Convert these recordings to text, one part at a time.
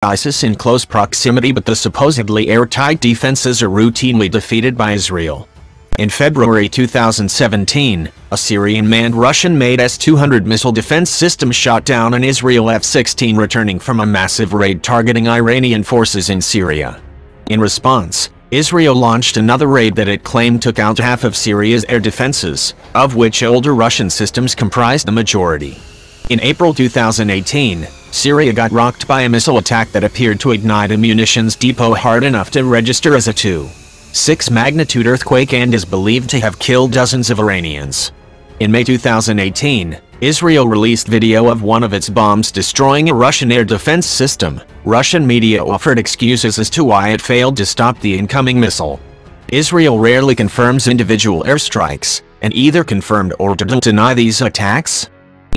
ISIS in close proximity, but the supposedly airtight defenses are routinely defeated by Israel. In February 2017, a Syrian-manned Russian-made S-200 missile defense system shot down an Israel F-16 returning from a massive raid targeting Iranian forces in Syria. In response, Israel launched another raid that it claimed took out half of Syria's air defenses, of which older Russian systems comprised the majority. In April 2018, Syria got rocked by a missile attack that appeared to ignite a munitions depot hard enough to register as a 2.6 magnitude earthquake and is believed to have killed dozens of Iranians. In May 2018, Israel released video of one of its bombs destroying a Russian air defense system. Russian media offered excuses as to why it failed to stop the incoming missile. Israel rarely confirms individual airstrikes, and either confirmed or deny these attacks.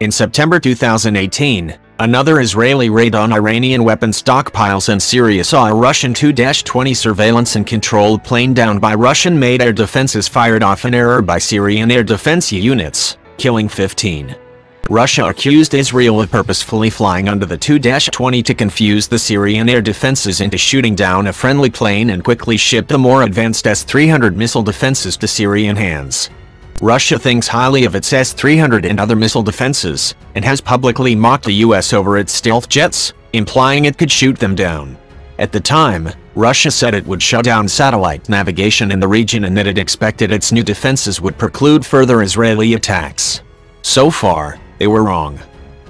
In September 2018, another Israeli raid on Iranian weapon stockpiles in Syria saw a Russian Tu-20 surveillance and controlled plane downed by Russian-made air defenses fired off in error by Syrian air defense units, killing 15. Russia accused Israel of purposefully flying under the Tu-20 to confuse the Syrian air defenses into shooting down a friendly plane and quickly ship the more advanced S-300 missile defenses to Syrian hands. Russia thinks highly of its S-300 and other missile defenses, and has publicly mocked the US over its stealth jets, implying it could shoot them down. At the time, Russia said it would shut down satellite navigation in the region and that it expected its new defenses would preclude further Israeli attacks. So far, they were wrong.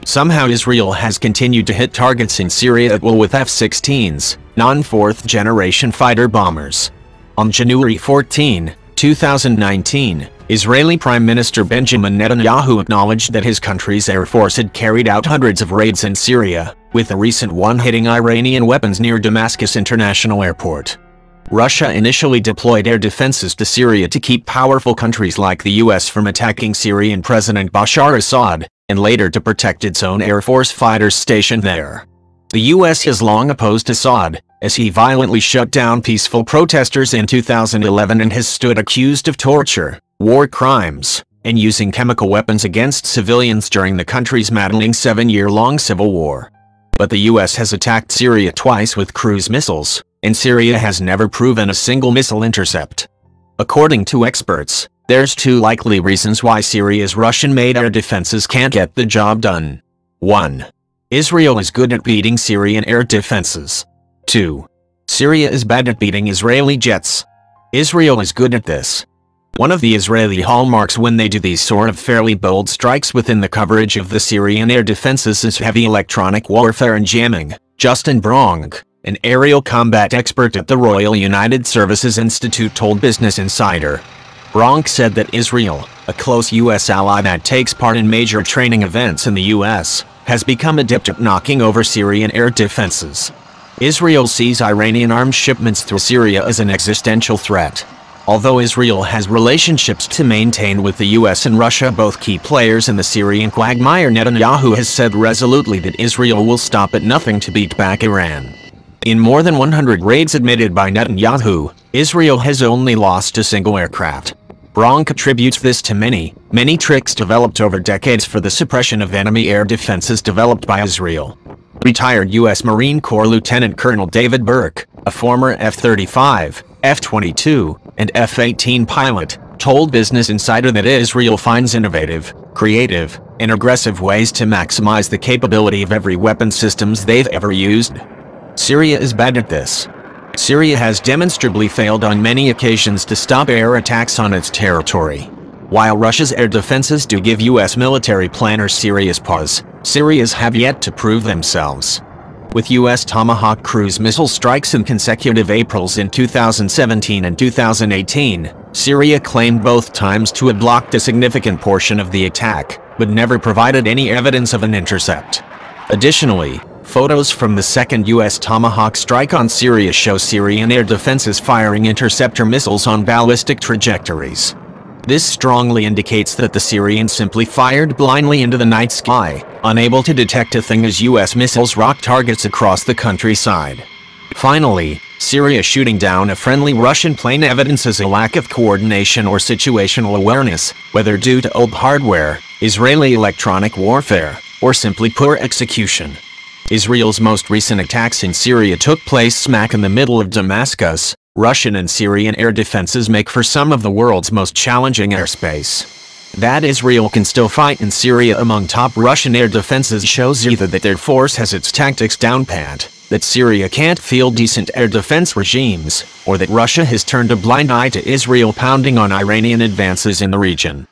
Somehow Israel has continued to hit targets in Syria at will with F-16s, non-fourth-generation fighter bombers. On January 14, 2019, Israeli Prime Minister Benjamin Netanyahu acknowledged that his country's air force had carried out hundreds of raids in Syria, with a recent one hitting Iranian weapons near Damascus International Airport. Russia initially deployed air defenses to Syria to keep powerful countries like the US from attacking Syrian President Bashar Assad, and later to protect its own Air Force fighters stationed there. The US has long opposed Assad, as he violently shut down peaceful protesters in 2011 and has stood accused of torture, war crimes, and using chemical weapons against civilians during the country's maddening 7-year-long civil war. But the US has attacked Syria twice with cruise missiles, and Syria has never proven a single missile intercept. According to experts, there's two likely reasons why Syria's Russian-made air defenses can't get the job done. 1. Israel is good at beating Syrian air defenses. 2. Syria is bad at beating Israeli jets. Israel is good at this. One of the Israeli hallmarks when they do these sort of fairly bold strikes within the coverage of the Syrian air defenses is heavy electronic warfare and jamming. Justin Bronk, an aerial combat expert at the Royal United Services Institute, told Business Insider. Bronk said that Israel, a close U.S. ally that takes part in major training events in the U.S., has become adept at knocking over Syrian air defenses. Israel sees Iranian arms shipments through Syria as an existential threat. Although Israel has relationships to maintain with the US and Russia, both key players in the Syrian quagmire, Netanyahu has said resolutely that Israel will stop at nothing to beat back Iran. In more than 100 raids admitted by Netanyahu, Israel has only lost a single aircraft. Bronk attributes this to many tricks developed over decades for the suppression of enemy air defenses developed by Israel. Retired U.S. Marine Corps Lieutenant Colonel David Burke, a former F-35, F-22, and F-18 pilot, told Business Insider that Israel finds innovative, creative, and aggressive ways to maximize the capability of every weapon systems they've ever used. Syria is bad at this. Syria has demonstrably failed on many occasions to stop air attacks on its territory. While Russia's air defenses do give U.S. military planners serious pause, Syria's have yet to prove themselves. With U.S. Tomahawk cruise missile strikes in consecutive Aprils in 2017 and 2018, Syria claimed both times to have blocked a significant portion of the attack, but never provided any evidence of an intercept. Additionally, photos from the second U.S. Tomahawk strike on Syria show Syrian air defenses firing interceptor missiles on ballistic trajectories. This strongly indicates that the Syrians simply fired blindly into the night sky, unable to detect a thing as U.S. missiles rock targets across the countryside. Finally, Syria shooting down a friendly Russian plane evidences a lack of coordination or situational awareness, whether due to old hardware, Israeli electronic warfare, or simply poor execution. Israel's most recent attacks in Syria took place smack in the middle of Damascus. Russian and Syrian air defenses make for some of the world's most challenging airspace. That Israel can still fight in Syria among top Russian air defenses shows either that their force has its tactics down pat, that Syria can't field decent air defense regimes, or that Russia has turned a blind eye to Israel pounding on Iranian advances in the region.